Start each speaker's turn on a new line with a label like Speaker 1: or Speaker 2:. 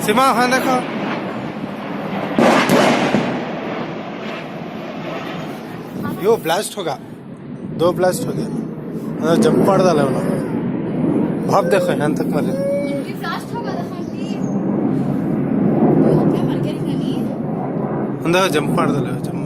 Speaker 1: सीमा हाँ देखो यो ब्लास्ट होगा 2 ब्लास्ट हो गया जंप पड़ डाला भाप देखो यहाँ तक मरे देखो जंप पड़ डाले